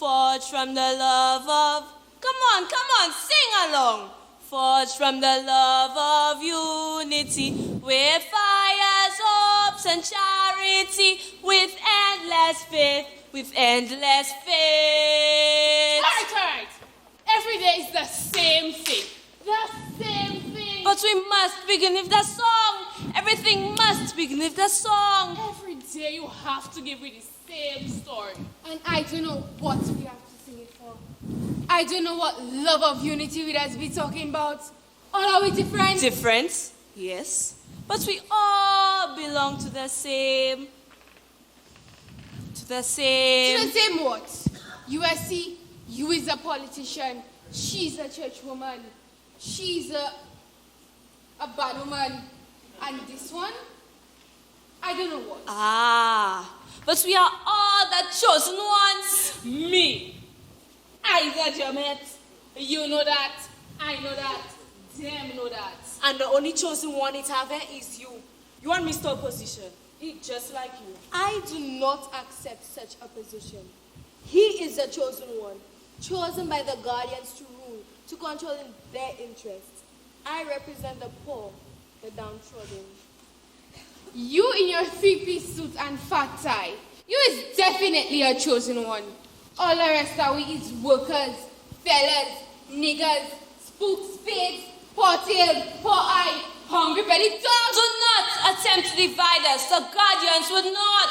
Forged from the love of... Come on, sing along. Forged from the love of unity, with fires, hopes, and charity, with endless faith, Right. Every day is the same thing. But we must begin with the song. Everything must begin with the song. Every day you have to give me the same story. And I don't know what we have to sing it for. I don't know what love of unity we have been talking about. Or are we different? Different, yes. But we all belong to the same. To the same what? USC, you is a politician. She's a churchwoman. She's a bad woman. And this one, I don't know what. But we are all the chosen ones. Me. I the Jamette. You know that. I know that. Them know that. And the only chosen one it have is you. You are Mr. Opposition. He just like you. I do not accept such a position. He is the chosen one, chosen by the guardians to rule, to control in their interests. I represent the poor, the downtrodden. You in your three-piece suit and fat tie, you is definitely a chosen one. All the rest of we is workers, fellas, niggers, spooks, spades, poor-tailed, poor-eyed, hungry belly dogs. Do not attempt to divide us. The guardians would not.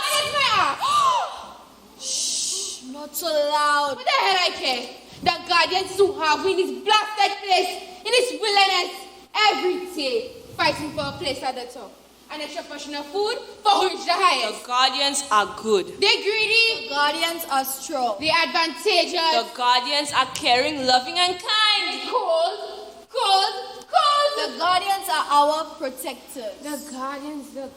Shh, not so loud. What the hell I care? The guardians who have in this blasted place, in this wilderness, every day, fighting for a place at the top. An extra portion of food for who is the highest. The guardians are good. They're greedy. The guardians are strong. They're advantageous. The guardians are caring, loving, and kind. Cold. The guardians are our protectors. The guardians. So hell of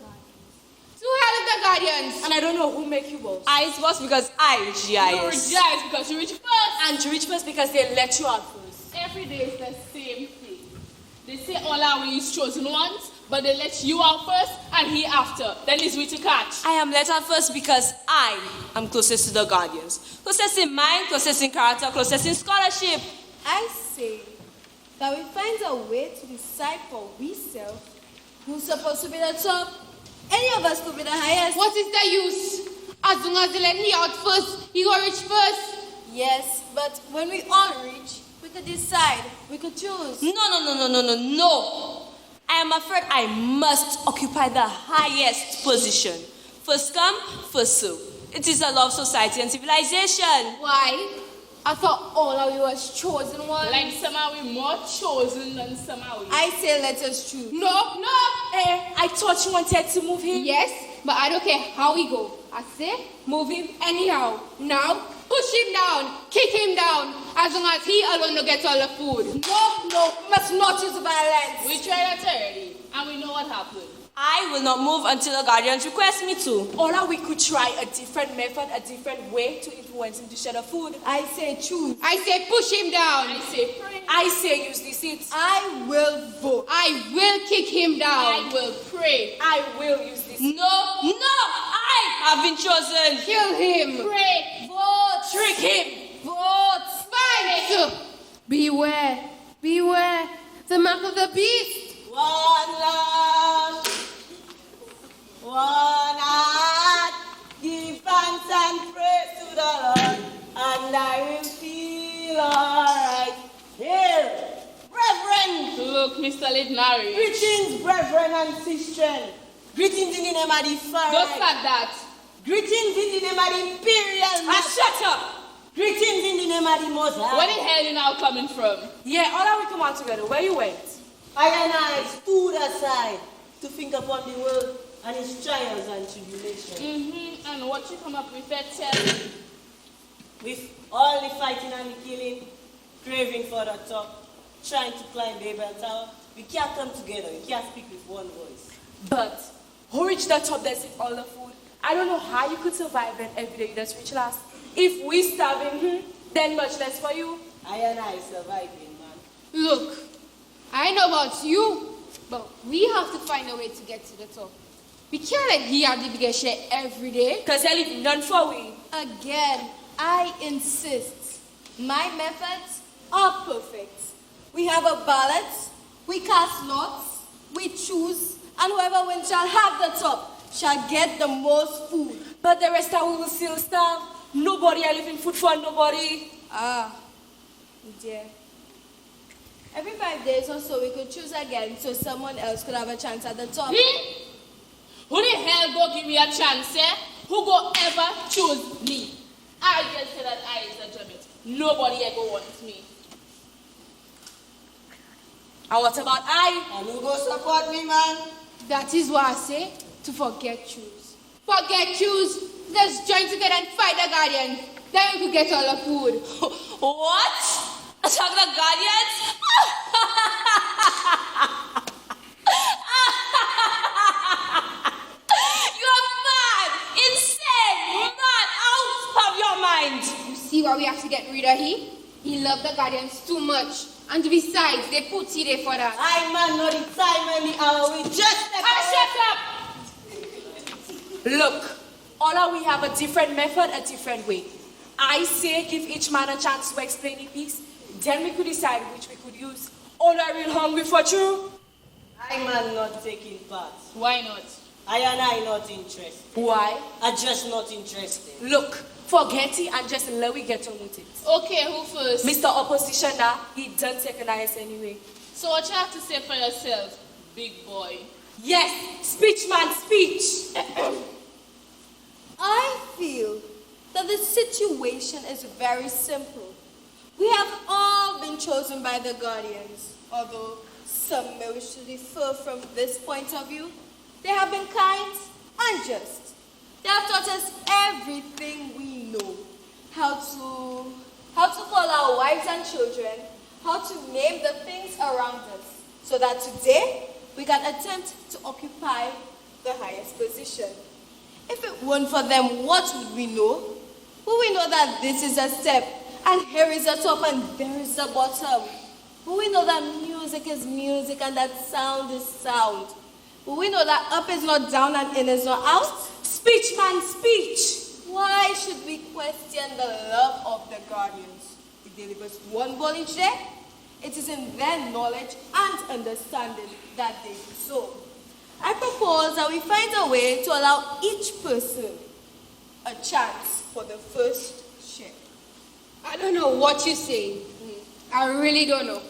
the guardians. And I don't know who make you boss. I is boss because I reach the highest. You reach because you reach first. And you reach first because they let you out first. Every day is the same thing. They say all our is chosen ones, but they let you out first and he after. Then it's we to catch. I am let out first because I am closest to the guardians. Closest in mind, closest in character, closest in scholarship. I say that we find a way to decide for ourselves who's supposed to be the top. Any of us could be the highest. What is the use? As long as they let me out first, he will reach first. Yes, but when we all reach, we could decide, we could choose. No. I am afraid I must occupy the highest position. First come, first serve. It is the law of society and civilization. Why? I thought all of you was chosen ones. Like somehow we more chosen than somehow we. I say let us choose. No. I thought you wanted to move him. Yes, but I don't care how we go. I say move him anyhow. Now push him down, kick him down, as long as he alone will get all the food. No, we must not use violence. We tried that already, and we know what happened. I will not move until the guardians request me to. Or we could try a different method, a different way to influence him to share the food. I say choose. I say push him down. I say pray. I say use the seats. I will vote. I will kick him down. I will pray. I will use the seats. No, I have been chosen. Kill him. Pray. Vote. Trick him. Vote. Fight. Beware. The mark of the beast. One love, one heart, give thanks and praise to the Lord, and I will feel alright. Here, brethren. Look, Mr. Lidnari. Greetings, brethren and sisters. Greetings in the name of the Father. Don't start that. Greetings in the name of the Imperial. Shut up. Greetings in the name of the Most High. Where the hell you now coming from? Yeah, all that we come out together. Where you went? I and I stood aside to think upon the world and its trials and tribulations. And what you come up with that tell me? With all the fighting and the killing, craving for the top, trying to climb the Babel Tower, we can't come together, we can't speak with one voice. But who reached the top that's with all the food? I don't know how you could survive and every day you just reach last. If we starving, then much less for you. I and I surviving, man. Look, I know about you, but we have to find a way to get to the top. We can't let he have the biggest share every day. Because they're leaving none for we. Again, I insist. My methods are perfect. We have a ballot, we cast lots, we choose, and whoever wins shall have the top, shall get the most food. But the rest of we will still starve. Nobody are leaving food for nobody. Ah, dear. Every 5 days or so, we could choose again so someone else could have a chance at the top. Who the hell go give me a chance, eh? Who go ever choose me? I just say that I is the Jamette. Nobody ever wants me. And what about I? And who go support me, man? That is what I say, to forget choose. Forget choose. Let's join together and fight the Guardians. Then we could get all the food. What? Attack the Guardians? You are mad, insane, mad, out of your mind. You see why we have to get rid of him? He loved the Guardians too much. And besides, they put he there for that. I man know the time and the hour. We just Shut up! Look, all of we have a different method, a different way. I say give each man a chance to explain in peace. Then we could decide which we could use. All are real hungry for true. I man not taking part. Why not? I and I not interested. Why? I just not interested. Look, forget it and just let we get on with it. Okay, who first? Mr. Oppositioner, he done take us anyway. So what you have to say for yourself, big boy? Yes, speech man, speech. I feel that the situation is very simple. We have all been chosen by the Guardians, although some may wish to differ from this point of view. They have been kind and just. They have taught us everything we know. How to call our wives and children, how to name the things around us, so that today we can attempt to occupy the highest position. If it weren't for them, what would we know? Would we know that this is a step, and here is the top, and there is the bottom? Would we know that music is music, and that sound is sound? Would we know that up is not down, and in is not out? Speech man, speech. Why should we question the love of the Guardians? It delivers one ball each day. It is in their knowledge and understanding that they do so. I propose that we find a way to allow each person a chance for the first share. I don't know what you say. I really don't know.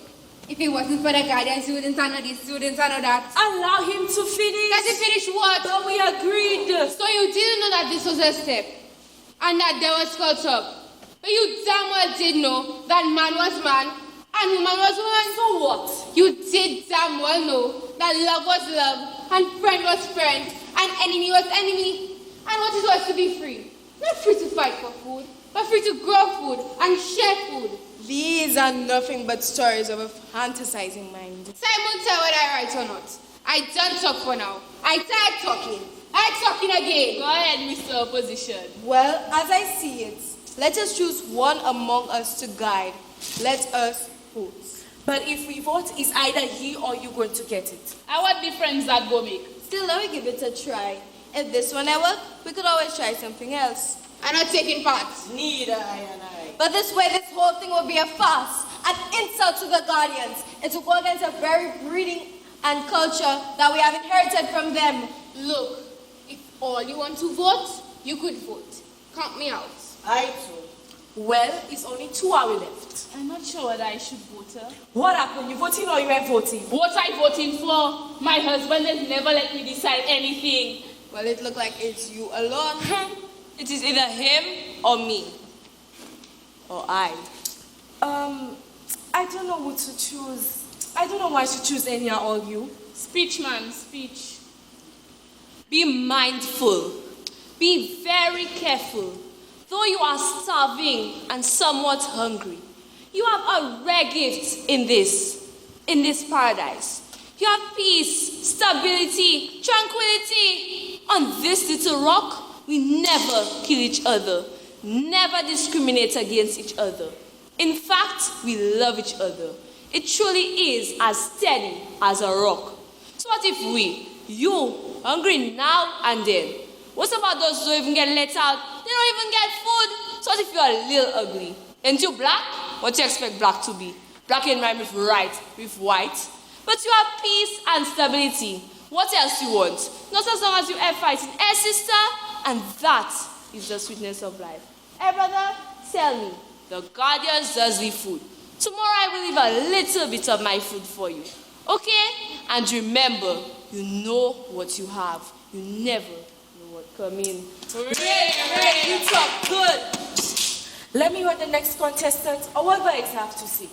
If it wasn't for the Guardians, you wouldn't know this, you wouldn't know that. Allow him to finish. Let him finish what? But we agreed. So you didn't know that this was a step, and that there was culture. But you damn well did know that man was man, and woman was woman. So what? You did damn well know that love was love, and friend was friend, and enemy was enemy. And what it was to be free. Not free to fight for food, but free to grow food and share food. These are nothing but stories of a fantasizing mind. Simon, tell whether I right or not. I don't talk for now. I tired talking. I'm talking again. Go ahead, Mr. Opposition. Well, as I see it, let us choose one among us to guide. Let us vote. But if we vote, it's either he or you going to get it. And what difference that go make? Still, let me give it a try. If this one never work, we could always try something else. I'm not taking part. Neither I and I. But this way, this whole thing will be a farce, an insult to the Guardians. It will go against the very breeding and culture that we have inherited from them. Look, if all you want to vote, you could vote. Count me out. I too. Well, it's only 2 hours left. I'm not sure whether I should vote. What happened? You voting or you ain't voting? What I voting for? My husband has never let me decide anything. Well, it looked like it's you alone. It is either him or me. Or I. I don't know who to choose. I don't know why I should choose any or all you. Speech, man, speech. Be mindful. Be very careful. Though you are starving and somewhat hungry, you have a rare gift in this paradise. You have peace, stability, tranquility. On this little rock, we never kill each other, never discriminate against each other. In fact, we love each other. It truly is as steady as a rock. So what if you, hungry now and then? What about those who don't even get let out? They don't even get food. So what if you are a little ugly? Ain't you black? What do you expect black to be? Black in rhyme with right, with white. But you have peace and stability. What else you want? Not as long as you are fighting. Sister? And that is the sweetness of life. Brother, tell me. The guardians does leave food. Tomorrow I will leave a little bit of my food for you. Okay? And remember, you know what you have. You never know what come in. Hooray! You talk good. Let me hear the next contestant or what guys have to say.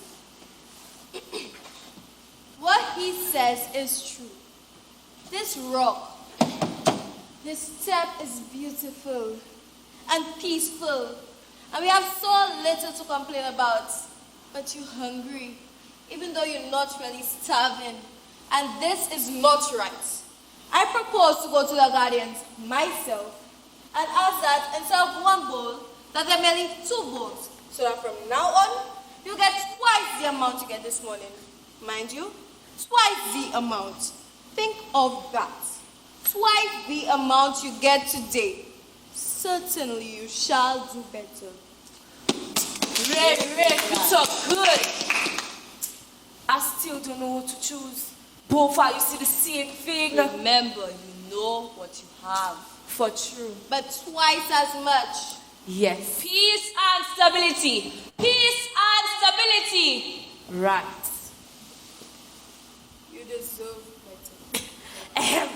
What he says is true. This rock, this step is beautiful and peaceful. And we have so little to complain about. But you're hungry, even though you're not really starving. And this is not right. I propose to go to the guardians myself and ask that instead of one bowl, that there may be 2 bowls. So that from now on, you get twice the amount you get this morning. Mind you, twice the amount. Think of that. Twice the amount you get today. Certainly you shall do better. Ray, you talk good. I still don't know what to choose. Both of you see the same thing. Remember, you know what you have. For true. But twice as much. Yes. Peace and stability. Peace and stability. Right. You deserve better. Ahem.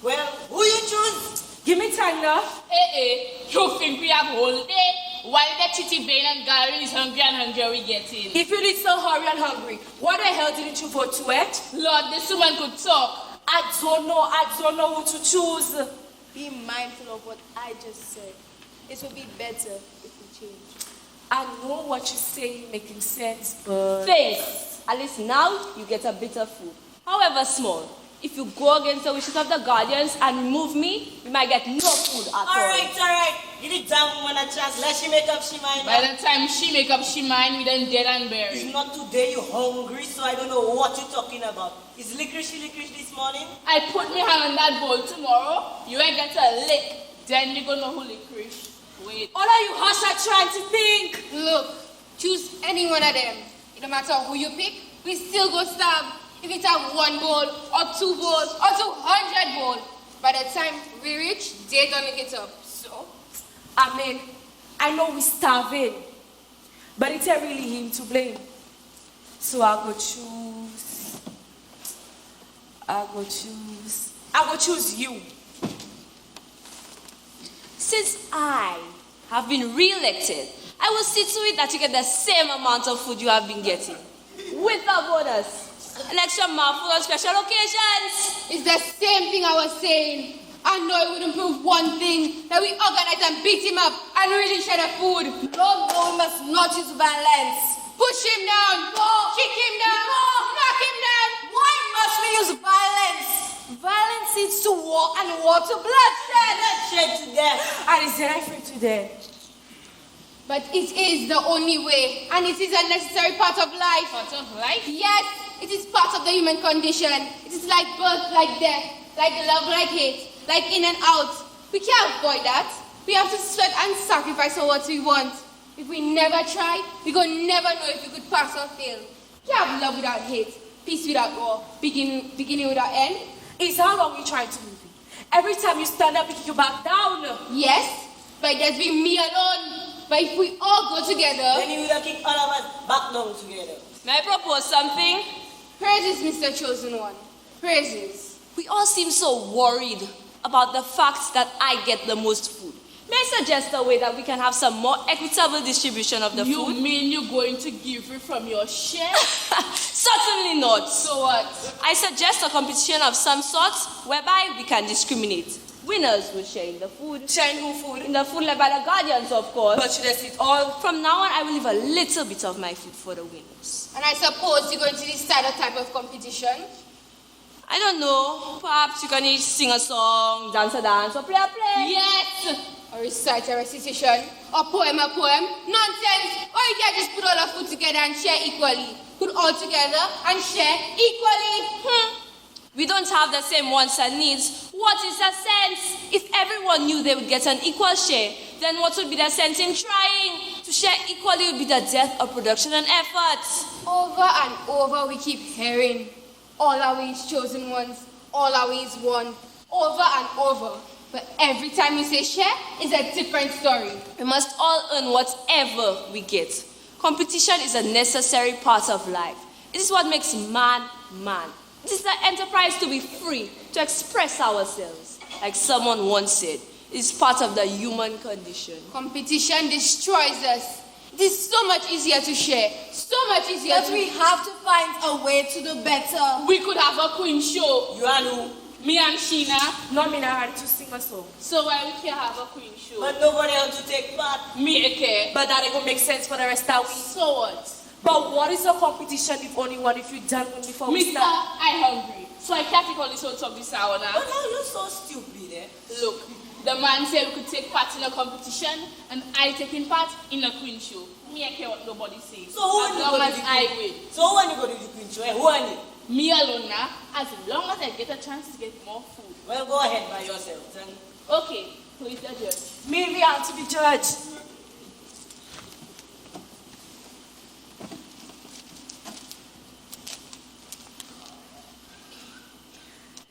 Well, who you choose? Give me time now. You think we have whole day? While the Chitty Bane and Gary is hungry and hungry, we get in. If you did so hurry and hungry, what the hell didn't you vote to it? Lord, this woman could talk. I don't know who to choose. Be mindful of what I just said. It will be better if we change. I know what you say making sense, but... Thanks. At least now you get a bit of food. However small. If you go against the wishes of the guardians and remove me, you might get no food at all. Alright. Give the damn woman a chance. Let she make up she mind. By the time she make up she mind, we done dead and buried. It's not today you hungry, so I don't know what you're talking about. Is licorice this morning? I put my hand on that bowl tomorrow. You ain't get a lick. Then you gonna know who licorice. Wait. What are you, Yhasha, trying to think? Look, choose any one of them. It don't matter who you pick, we still go starve. If it's have 1 bowl, or 2 bowls, or 200 bowls. By the time we reach, they don't make it up. So, I mean, I know we're starving, but it's not really him to blame. So I go choose you. Since I have been re-elected, I will see to it that you get the same amount of food you have been getting. With a bonus. An extra mouthful on special occasions. it's the same thing I was saying. I know it would improve one thing, that we organize and beat him up and really share the food. No, we must not use violence. Push him down. No. Kick him down. No. Knock him down. Why must we use violence? Violence leads to war and war to bloodshed. Bloodshed to death. And is there anything today? But it is the only way, and it is a necessary part of life. Part of life? Yes, it is part of the human condition. It is like birth, like death, like love, like hate, like in and out. We can't avoid that. We have to sweat and sacrifice for what we want. If we never try, we go never know if we could pass or fail. We can't have love without hate, peace without war, beginning without end. It's how long we trying to move it. Every time you stand up, we kick you back down. Yes, but there's been me alone. But if we all go together... Then you would have kicked all of us back down together. May I propose something? Praises, Mr. Chosen One. Praises. We all seem so worried about the fact that I get the most food. May I suggest a way that we can have some more equitable distribution of the You food? mean you're going to give it from your share? Certainly not. So what? I suggest a competition of some sort whereby we can discriminate. Winners will share in the food. Sharing who food? In the food led by the guardians, of course. But should I sit all? From now on, I will leave a little bit of my food for the winners. And I suppose you're going to decide a type of competition? I don't know. Perhaps you can each sing a song, dance a dance, or play a play. Yes! Or recite a recitation, or poem a poem. Nonsense! Or you can just put all the food together and share equally. Put all together and share equally. We don't have the same wants and needs. What is the sense? If everyone knew they would get an equal share, then what would be the sense in trying? To share equally would be the death of production and effort. Over and over we keep hearing, all our ways chosen ones, all our ways one, over and over. But every time you say share, it's a different story. We must all earn whatever we get. Competition is a necessary part of life. It is what makes man, man. It is the enterprise to be free, to express ourselves. Like someone once said, it is part of the human condition. Competition destroys us. It is so much easier to share, so much easier But we have to find a way to do better. We could have a queen show. You and who? Me and Sheena. No, me not ready to sing a song. So why we can't have a queen show? But nobody else to take part. Me okay. But that ain't gonna make sense for the rest of we. So what? But what is a competition if only one if you done one before we Mister, start? I hungry. So I can't take all this whole talk this hour now. But now you're so stupid, eh? Look, the man said we could take part in a competition and I taking part in a queen show. Me I care what nobody says. So who as are you long going as to I do? win. So when you go to the queen show, eh? Who are you? Me alone now, as long as I get a chance to get more food. Well, go ahead by yourself. Then. Okay, who is the judge? Me and Rihanna to be judged.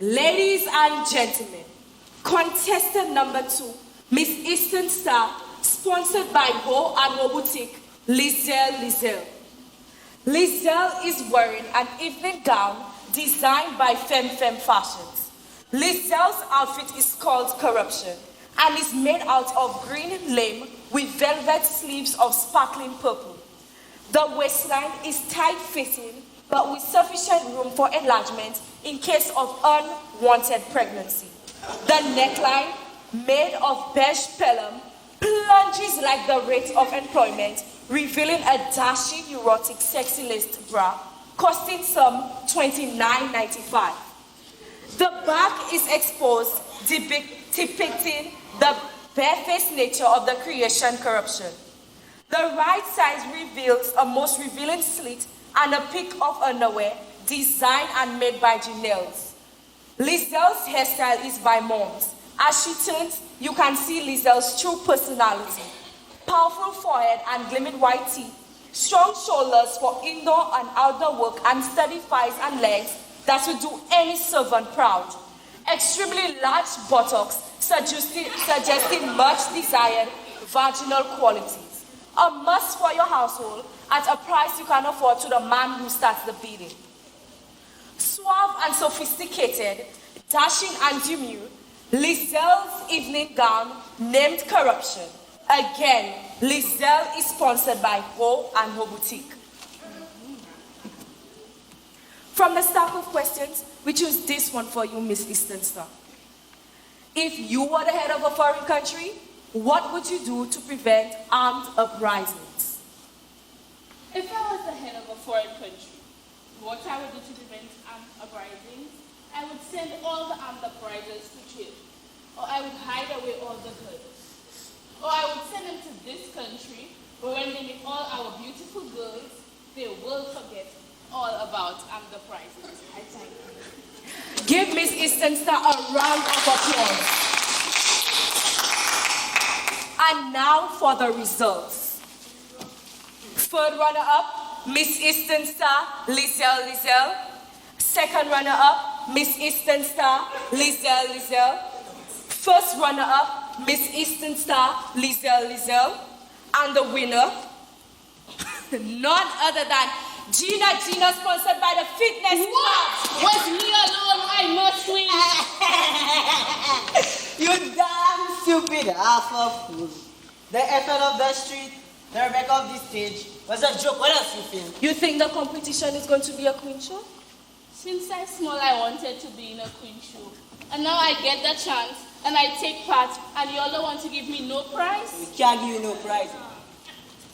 Ladies and gentlemen, contestant number 2, Miss Eastern Star, sponsored by Bo and Wo Boutique, Lizelle. Lizelle is wearing an evening gown designed by Femme Fashions. Lizelle's outfit is called Corruption and is made out of green lame with velvet sleeves of sparkling purple. The waistline is tight-fitting but with sufficient room for enlargement in case of unwanted pregnancy. The neckline, made of beige pelham, plunges like the rate of employment, revealing a dashing, erotic, sexy laced bra, costing some $29.95. The back is exposed, depicting the barefaced nature of the creation Corruption. The right side reveals a most revealing slit and a pic of underwear designed and made by Janelle's. Lizelle's hairstyle is by Moms. As she turns, you can see Lizelle's true personality. Powerful forehead and gleaming white teeth, strong shoulders for indoor and outdoor work, and sturdy thighs and legs that will do any servant proud. Extremely large buttocks, suggesting much desired vaginal qualities. A must for your household at a price you can afford to the man who starts the bidding. Suave and sophisticated, dashing and demure, Lizelle's evening gown named Corruption. Again, Lizelle is sponsored by Bo and Ho Boutique. From the stack of questions, we choose this one for you, Miss Eastern Star. If you were the head of a foreign country, what would you do to prevent armed uprisings? If I was the head of a foreign country, what I would do to prevent armed uprisings, I would send all the armed uprisers to jail, or I would hide away all the girls, or I would send them to this country, where when they meet all our beautiful girls, they will forget all about armed uprisings. I thank you. Give Miss Eastern Star a round of applause. And now for the results. Third runner-up, Miss Eastern Star, Lizelle. Second runner-up, Miss Eastern Star, Lizelle. First runner-up, Miss Eastern Star, Lizelle. And the winner, none other than Gina, sponsored by the Fitness Club. Was me alone, I must win. You damn stupid half of fool. The effort of the street, the wreck of the stage was a joke. What else you think? You think the competition is going to be a queen show? Since I small, I wanted to be in a queen show. And now I get the chance, and I take part, and you all don't want to give me no prize? We can't give you no prize.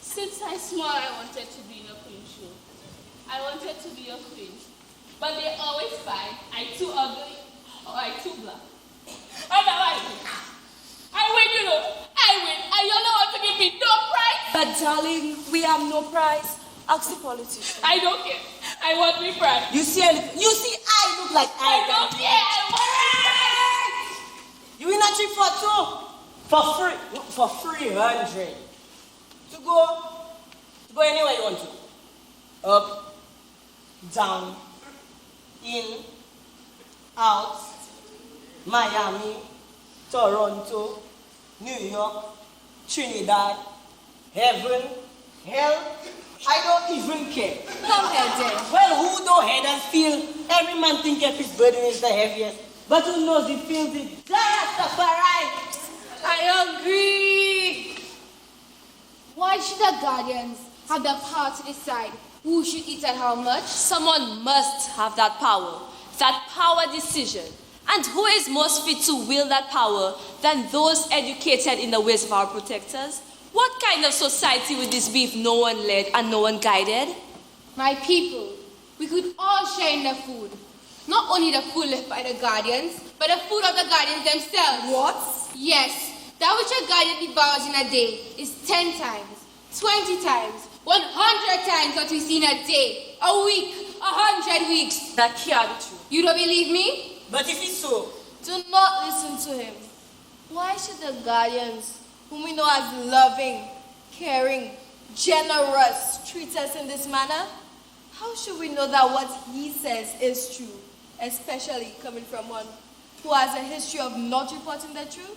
Since I small, I wanted to be in a queen show. I wanted to be a queen. But they always find I too ugly or I too black. And now I win. I win, you know. I win. And you don't want to give me no prize? But darling, we have no prize. Ask the politician. I don't care. I want me prize. You see, I look like I don't care. I want me prize. You win a trip for two. For 300. To go anywhere you want to. Up, down, in, out, Miami, Toronto, New York, Trinidad, heaven, hell, I don't even care. Come here, then. Well, who don't head and feel every man think if his burden is the heaviest, but who knows he feels it? Rastafari! I agree. Why should the guardians have the power to decide who should eat and how much? Someone must have that power decision. And who is most fit to wield that power than those educated in the ways of our protectors? What kind of society would this be if no one led and no one guided? My people, we could all share in the food. Not only the food left by the guardians, but the food of the guardians themselves. What? Yes, that which a guardian devours in a day is 10 times, 20 times, 100 times what we see in a day, a week, 100 weeks. That can't be true. You don't believe me? But if it's so, Do not listen to him. Why should the guardians, whom we know as loving, caring, generous, treat us in this manner? How should we know that what he says is true, especially coming from one who has a history of not reporting the truth?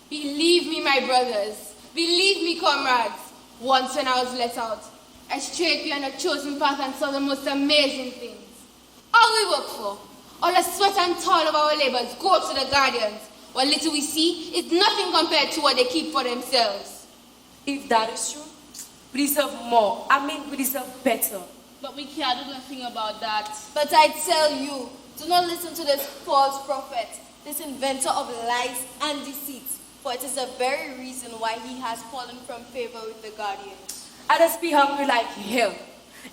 Believe me, my brothers. Believe me, comrades. Once when I was let out, I strayed beyond the chosen path and saw the most amazing things. All we work for, all the sweat and toil of our labors go to the guardians. What little we see is nothing compared to what they keep for themselves. If that is true, we deserve more. We deserve better. But we can't do nothing about that. But I tell you, do not listen to this false prophet, this inventor of lies and deceit, for it is the very reason why he has fallen from favor with the guardians. And us be hungry like hell.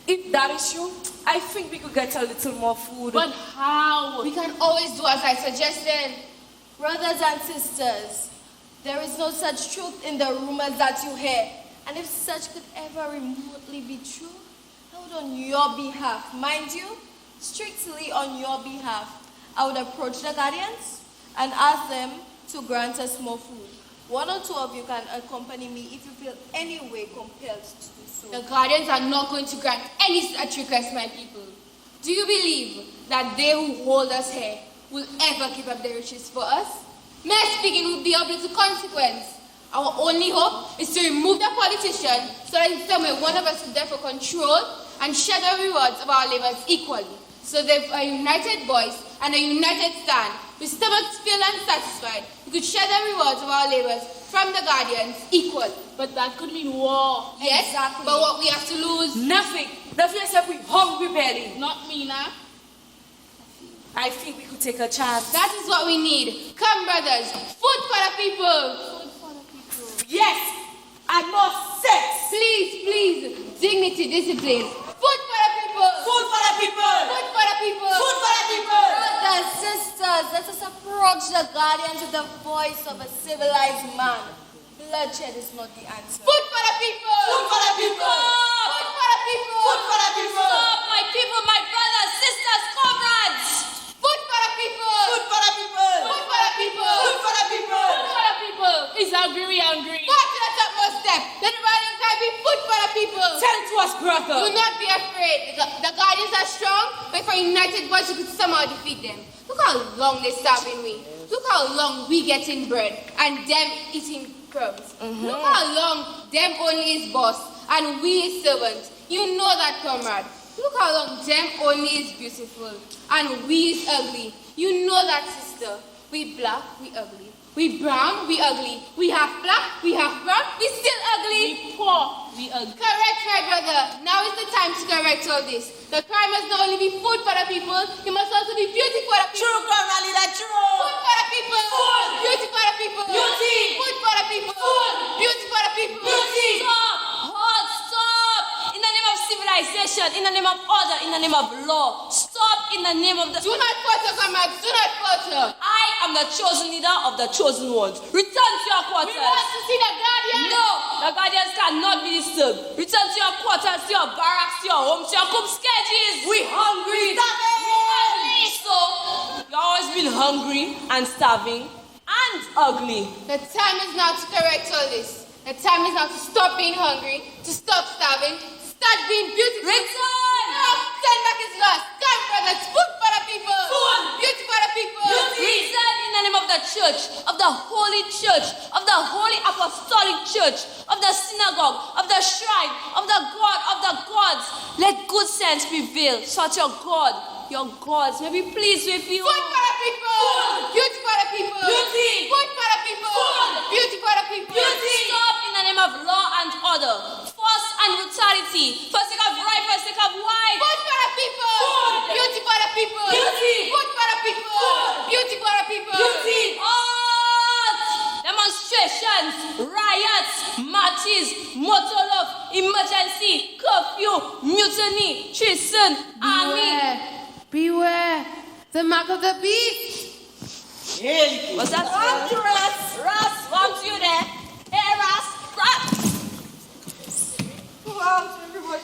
If that is true, I think we could get a little more food. But how? We can always do as I suggested. Brothers and sisters, there is no such truth in the rumors that you hear. And if such could ever remotely be true, I would on your behalf, mind you, strictly on your behalf, I would approach the guardians and ask them to grant us more food. One or two of you can accompany me if you feel any way compelled to do so. The guardians are not going to grant any such request, my people. Do you believe that they who hold us here will ever give up their riches for us? Mere speaking would be able to consequence. Our only hope is to remove the politician so that in some way one of us could therefore control and share the rewards of our labors equally. So that a united voice and a united stand, with stomachs filled and satisfied, we could share the rewards of our labors from the guardians equally. But that could mean war. Yes, Exactly. but what we have to lose? Nothing. Nothing except we hungry belly. Not me, nah. I think we could take a chance. That is what we need. Come, brothers, food for the people. Food for the people. Yes, and more sex. Please, dignity, discipline. Food for the people. Food for the people. Food for the people. Food for the people. Brothers, sisters, let us approach the guardians with the voice of a civilized man. Bloodshed is not the answer. Food for the people. Food for the people. Food for the people. Food for the people. Stop, my people, my brothers, sisters, comrades! Food for the people. Food for the people. Food for the people. Food for the people. Food for the people. Is hungry, we hungry. Go to the topmost step. Let the rallying cry be food for the people. Tell it to us, brother. Do not be afraid. The guardians are strong, but for a united voice, we could somehow defeat them. Look how long they're starving we. Look how long we getting bread and them eating crumbs. Look how long them only is boss and we is servants. You know that, comrade. Look how long them only is beautiful and we is ugly. You know that, sister. We black, we ugly. We brown, we ugly. We half black, we half brown, we still ugly. We poor, we ugly. Correct, my brother. Now is the time to correct all this. The cry must not only be food for the people, it must also be beauty for the people. True, comrade leader, true. Food for the people. Food. Beauty for the people. Beauty. Food for the people. Food. Beauty for the people. Beauty. Stop! Halt! Stop! In the name of civilization, in the name of order, in the name of law. Stop in the name of the... Do not falter, comrades. Do not falter. I am the chosen leader of the chosen ones. Return to your quarters. We want to see the guardians. No, the guardians cannot be disturbed. Return to your quarters, to your barracks, to your homes, to your kumskedges. We hungry. So, you've always been hungry and starving, and and ugly. The time is now to correct all this. The time is now to stop being hungry, to stop starving, start being beautiful. Return! No, turn back is lost. Come, brothers, food for the people. Food! Beauty for the people. Return in the name of the church, of the holy church, of the holy apostolic church, of the synagogue, of the shrine, of the God of the gods. Let good sense prevail, such your gods may be pleased with you. Food for the people. Food. Beauty for the people. Beauty. Food for the people. Food. Beauty for the people. Beauty. Stop in the name of law and order, force and brutality, for sake of right, for sake of white. Food for the people. Food. Beauty for the people. Beauty. Food for the people. Food. Beauty for the people. Beauty. Art. Demonstrations, riots, marches, motor love, emergency, curfew, mutiny, treason, army. Beware. The mark of the beast. Hey, What's that? Ross, wants you there. Hey, Ross. Wow, everybody.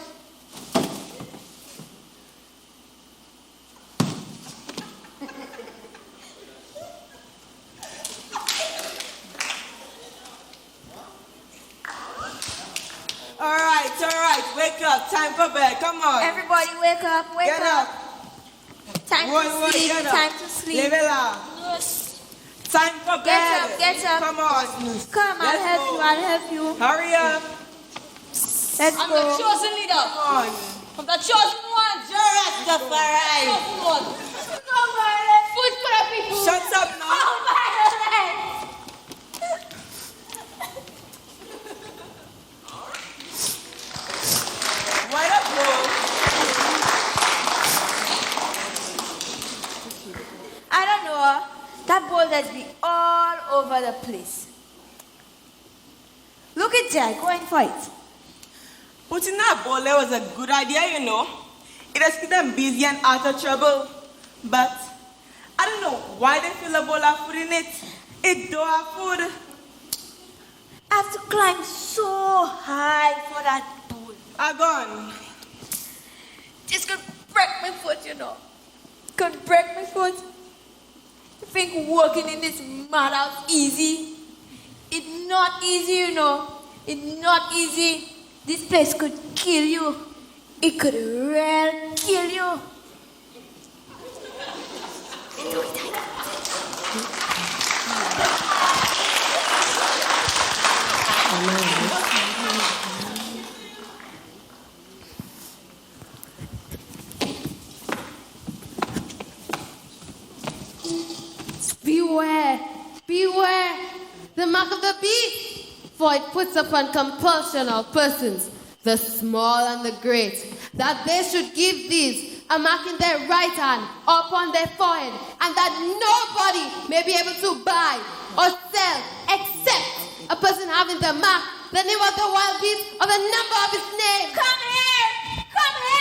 All right, wake up, time for bed, come on. Everybody wake up, Get up. Time to sleep, Get up. time to sleep. Leave it up. Time for bed. Get up. Come on. Come, I'll help you. Hurry up. Let's I'm go. the chosen leader. Come on. I'm the chosen one. Rastafari. Chosen one. Food for the people. Shut up now. Why not go? I don't know. That ball has been all over the place. Look at Jack, go and fight. Putting that ball there was a good idea, you know. It has kept them busy and out of trouble. But I don't know why they feel a bowl of food in it. It don't have food. I have to climb so high for that ball. I gone. This could break my foot, you know. Could break my foot. You think working in this madhouse easy? It's not easy, you know. It's not easy. This place could kill you. It could really kill you. Beware, beware, the mark of the beast, for it puts upon compulsion of persons, the small and the great, that they should give these a mark in their right hand or upon their forehead, and that nobody may be able to buy or sell except a person having the mark, the name of the wild beast, or the number of his name. Come here! Come here!